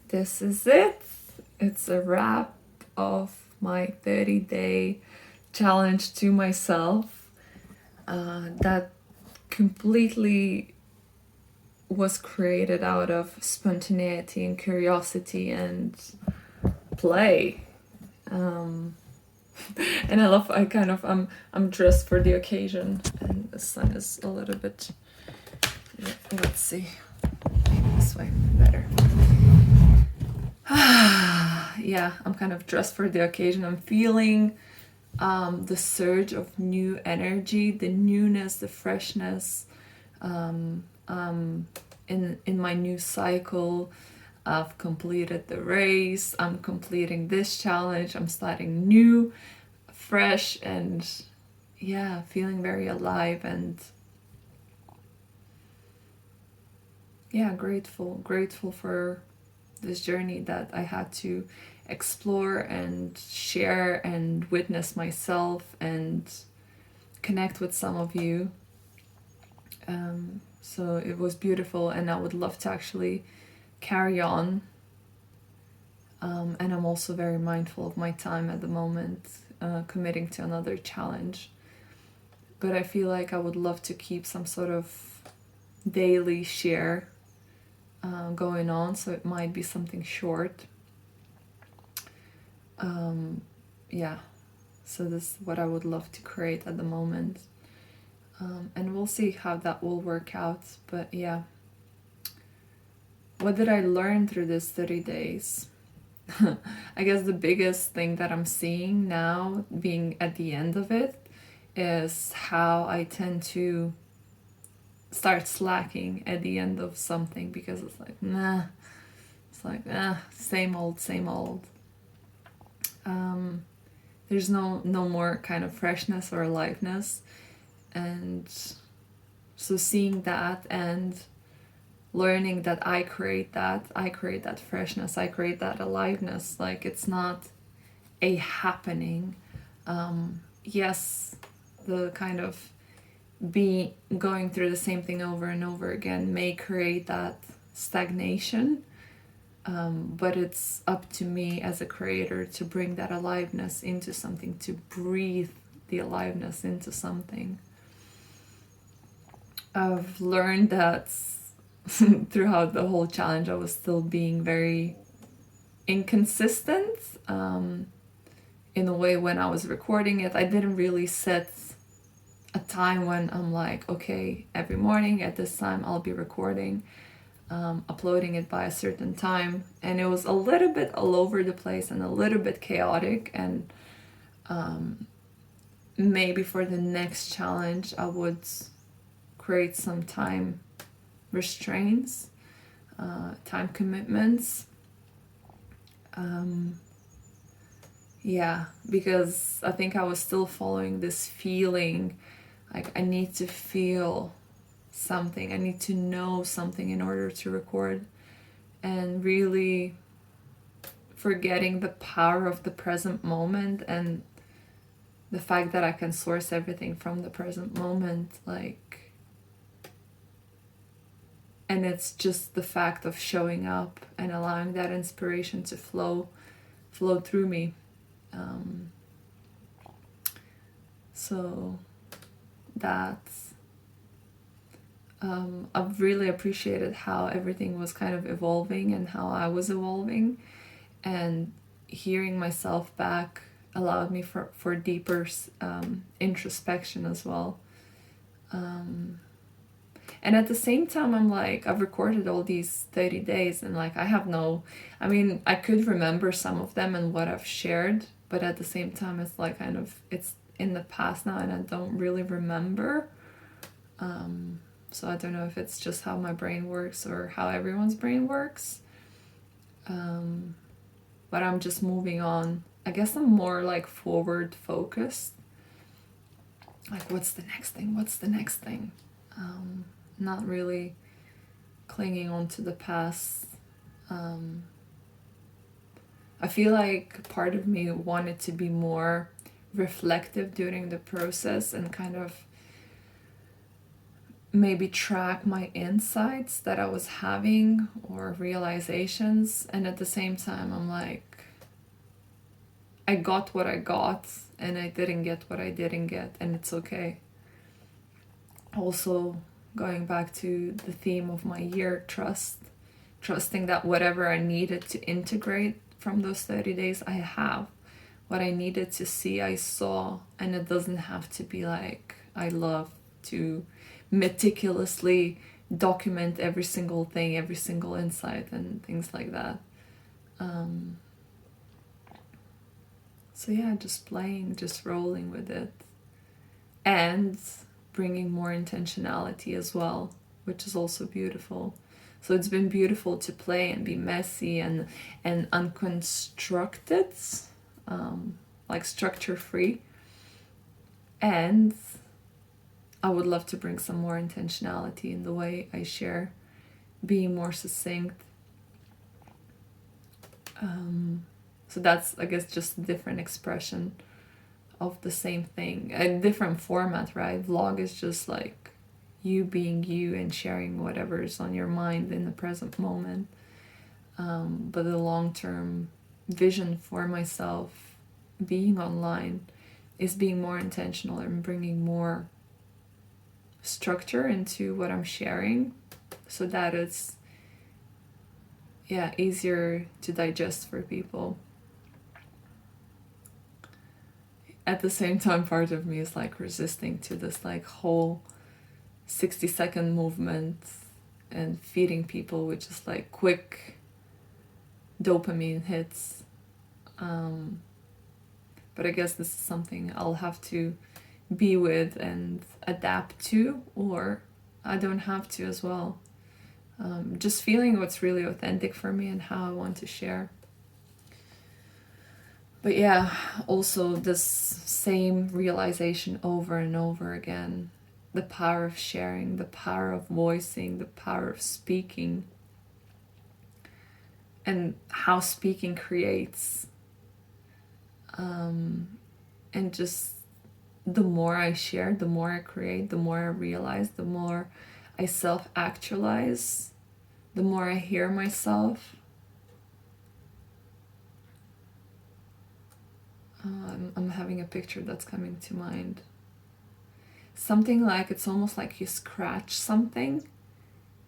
this is it. It's a wrap of my 30-day challenge to myself that completely was created out of spontaneity and curiosity and play. Um, and I'm dressed for the occasion, and the sun is a little bit. Let's see, this way better. Yeah, I'm kind of dressed for the occasion. I'm feeling the surge of new energy, the newness, the freshness. In my new cycle, I've completed the race. I'm completing this challenge. I'm starting new, fresh, and yeah, feeling very alive and yeah, grateful for this journey that I had to explore and share and witness myself and connect with some of you. So it was beautiful, and I would love to actually carry on. And I'm also very mindful of my time at the moment, committing to another challenge. But I feel like I would love to keep some sort of daily share going on, so it might be something short. Yeah, so this is what I would love to create at the moment. And we'll see how that will work out. But yeah, what did I learn through this 30 days? I guess the biggest thing that I'm seeing now, being at the end of it, is how I tend to start slacking at the end of something, because it's like, nah, it's like, same old, same old. There's no more kind of freshness or aliveness. And so seeing that and learning that I create that freshness, I create that aliveness. Like, it's not a happening. Yes, the kind of be going through the same thing over and over again may create that stagnation, but it's up to me as a creator to bring that aliveness into something, to breathe the aliveness into something. I've learned that throughout the whole challenge I was still being very inconsistent. In a way, when I was recording it, I didn't really set a time when I'm like, okay, every morning at this time I'll be recording, uploading it by a certain time. And it was a little bit all over the place and a little bit chaotic. And maybe for the next challenge I would create some time restraints, time commitments. Yeah, because I think I was still following this feeling, like I need to feel something, I need to know something in order to record, and really forgetting the power of the present moment and the fact that I can source everything from the present moment. Like, and it's just the fact of showing up and allowing that inspiration to flow through me. So that's I've really appreciated how everything was kind of evolving and how I was evolving, and hearing myself back allowed me for deeper introspection as well. And at the same time, I'm like, I've recorded all these 30 days and like I mean, I could remember some of them and what I've shared, but at the same time, it's like kind of, it's in the past now and I don't really remember. So I don't know if it's just how my brain works or how everyone's brain works. But I'm just moving on. I guess I'm more like forward focused. Like, what's the next thing? What's the next thing? Not really clinging on to the past. I feel like part of me wanted to be more reflective during the process and kind of maybe track my insights that I was having or realizations, and at the same time I'm like, I got what I got and I didn't get what I didn't get, and it's okay. Also, going back to the theme of my year, trusting that whatever I needed to integrate from those 30 days, I have. What I needed to see, I saw, and it doesn't have to be like, I love to meticulously document every single thing, every single insight, and things like that. So yeah, just playing, just rolling with it, and bringing more intentionality as well, which is also beautiful. So it's been beautiful to play and be messy and unconstructed, like structure free. And I would love to bring some more intentionality in the way I share, being more succinct. So that's, I guess, just a different expression of the same thing, a different format, right? Vlog is just like you being you and sharing whatever is on your mind in the present moment. But the long-term vision for myself being online is being more intentional and bringing more structure into what I'm sharing, so that it's easier to digest for people. At the same time, part of me is like resisting to this like whole 60-second movement and feeding people with just like quick dopamine hits. But I guess this is something I'll have to be with and adapt to, or I don't have to as well. Just feeling what's really authentic for me and how I want to share. But yeah, also this same realization over and over again. The power of sharing, the power of voicing, the power of speaking, and how speaking creates. And just the more I share, the more I create, the more I realize, the more I self-actualize, the more I hear myself. I'm having a picture that's coming to mind. Something like, it's almost like you scratch something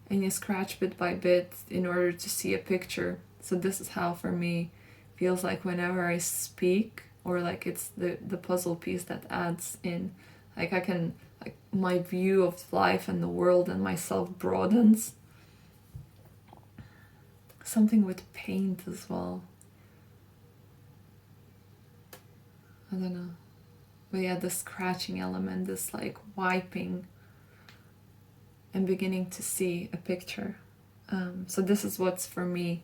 and you scratch bit by bit in order to see a picture. So this is how for me feels like whenever I speak, or like it's the puzzle piece that adds in. Like I can, like my view of life and the world and myself broadens. Something with paint as well. I don't know. But yeah, the scratching element, this like wiping and beginning to see a picture. So this is what's for me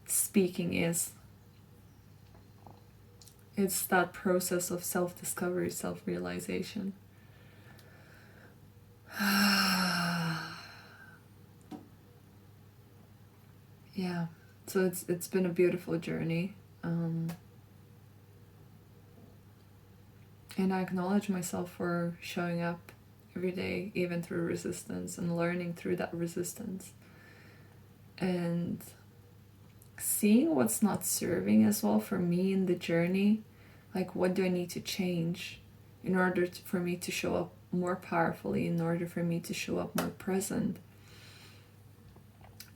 speaking is. It's that process of self-discovery, self-realization. Yeah, so it's been a beautiful journey. And I acknowledge myself for showing up every day, even through resistance, and learning through that resistance. And seeing what's not serving as well for me in the journey. Like, what do I need to change in order for me to show up more powerfully, in order for me to show up more present?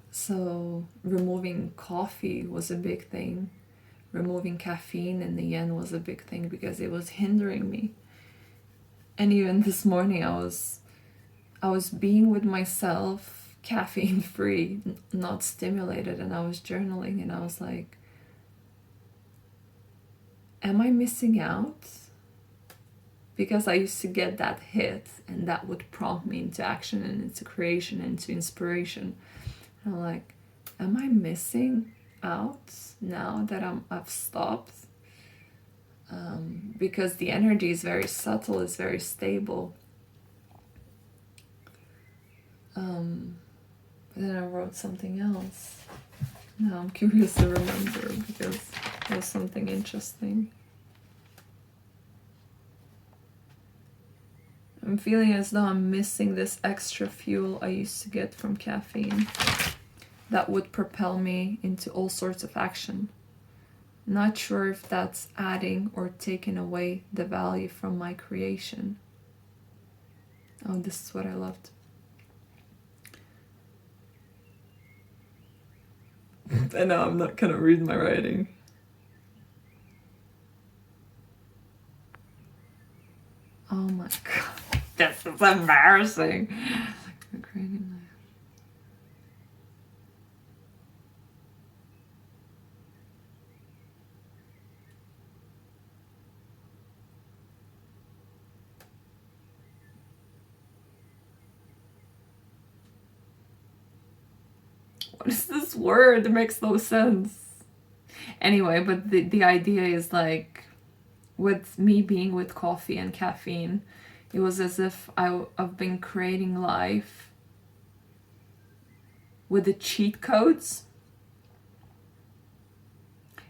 So removing coffee was a big thing. Removing caffeine in the end was a big thing because it was hindering me. And even this morning I was being with myself, caffeine free, not stimulated, and I was journaling and I was like, am I missing out? Because I used to get that hit and that would prompt me into action and into creation and into inspiration. And I'm like, am I missing out now that I've stopped? Because the energy is very subtle, it's very stable. But then I wrote something else. Now I'm curious to remember because it was something interesting. I'm feeling as though I'm missing this extra fuel I used to get from caffeine that would propel me into all sorts of action. Not sure if that's adding or taking away the value from my creation. Oh, this is what I loved. And now I'm not gonna read my writing. Oh my god, this is embarrassing. What is this word? It makes no sense. Anyway, but the idea is like, with me being with coffee and caffeine, it was as if I've been creating life with the cheat codes.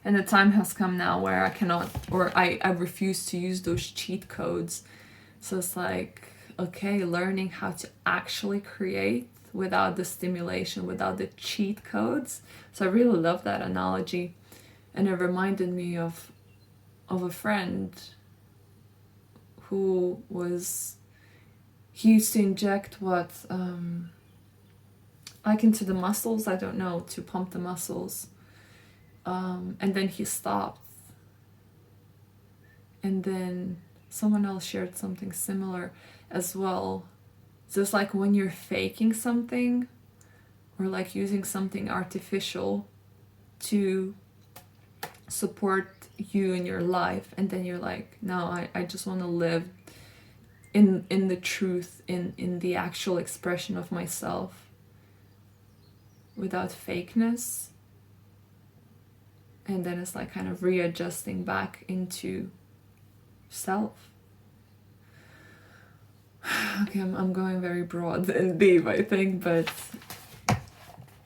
And the time has come now where I cannot, or I refuse to use those cheat codes. So it's like, okay, learning how to actually create without the stimulation, without the cheat codes. So I really love that analogy. And it reminded me of a friend who he used to inject like into the muscles, I don't know, to pump the muscles. And then he stopped. And then someone else shared something similar as well. So it's like when you're faking something, or like using something artificial to support you in your life, and then you're like, no, I just want to live in the truth, in the actual expression of myself without fakeness. And then it's like kind of readjusting back into self. Okay, I'm going very broad and deep, I think, but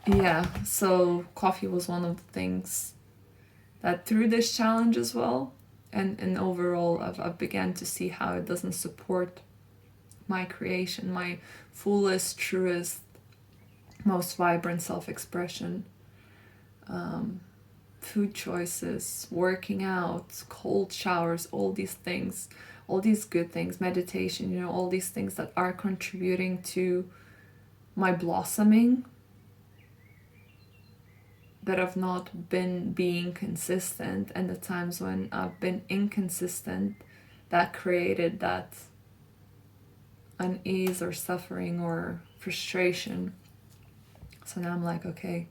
yeah, so coffee was one of the things that through this challenge as well, and overall I've began to see how it doesn't support my creation, my fullest, truest, most vibrant self-expression. Food choices, working out, cold showers, all these things, all these good things, meditation, all these things that are contributing to my blossoming, but I've not been being consistent, and the times when I've been inconsistent, that created that unease or suffering or frustration. So now I'm like, okay,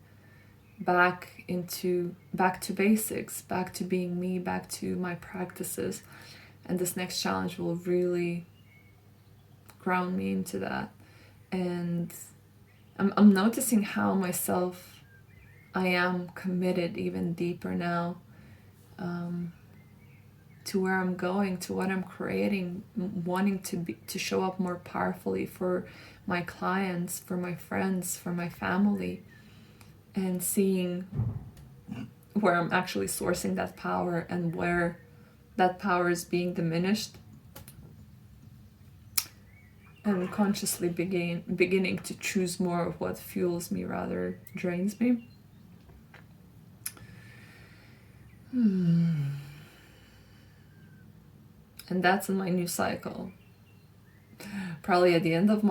back to basics, back to being me, back to my practices. And this next challenge will really ground me into that. And I'm noticing how I am committed even deeper now, to where I'm going, to what I'm creating, wanting to show up more powerfully for my clients, for my friends, for my family, and seeing where I'm actually sourcing that power and where that power is being diminished, and consciously beginning to choose more of what fuels me rather drains me. And that's in my new cycle. Probably at the end of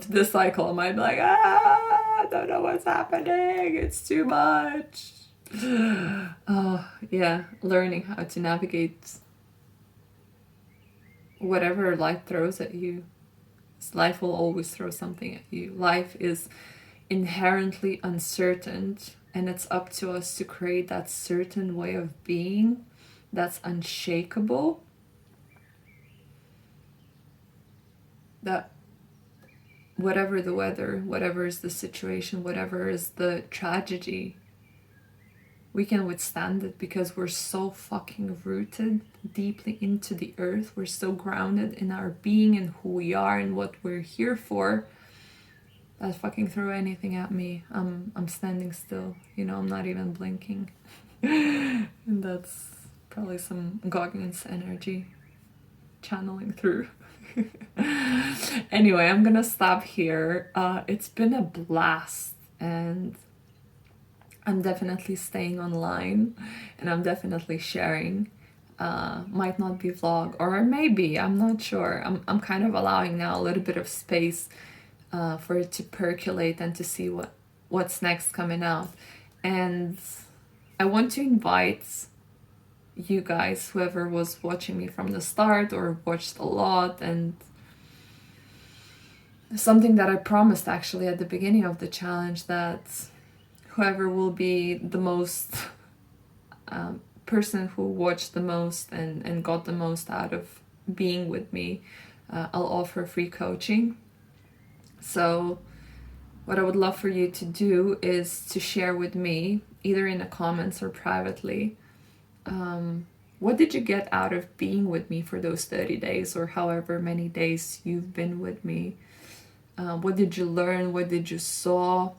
this cycle, I might be like, I don't know what's happening. It's too much. Oh, yeah. Learning how to navigate whatever life throws at you. Life will always throw something at you. Life is inherently uncertain, and it's up to us to create that certain way of being that's unshakable, that whatever the weather, whatever is the situation, whatever is the tragedy, we can withstand it because we're so fucking rooted deeply into the earth. We're so grounded in our being and who we are and what we're here for, that fucking throw anything at me, I'm standing still. I'm not even blinking. And that's probably some Goggins energy channeling through. Anyway, I'm gonna stop here. It's been a blast, and I'm definitely staying online, and I'm definitely sharing. Might not be vlog, or maybe, I'm not sure. I'm kind of allowing now a little bit of space for it to percolate and to see what's next coming out. And I want to invite you guys, whoever was watching me from the start or watched a lot, and something that I promised actually at the beginning of the challenge, that whoever will be the most person who watched the most and got the most out of being with me, I'll offer free coaching. So what I would love for you to do is to share with me, either in the comments or privately, what did you get out of being with me for those 30 days or however many days you've been with me? What did you learn? What did you saw?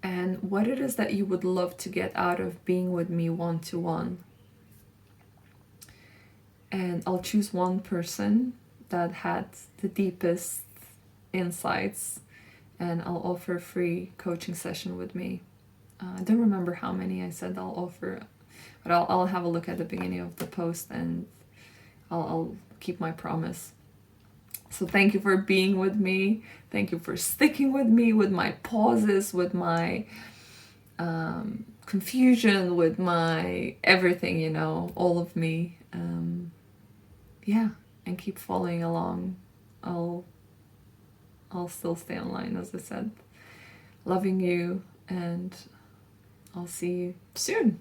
And what it is that you would love to get out of being with me one-to-one. And I'll choose one person that had the deepest insights, and I'll offer a free coaching session with me. I don't remember how many I said I'll offer, but I'll have a look at the beginning of the post, and I'll keep my promise. So thank you for being with me. Thank you for sticking with me, with my pauses, with my confusion, with my everything, you know, all of me. Yeah, and keep following along. I'll still stay online, as I said. Loving you, and I'll see you soon.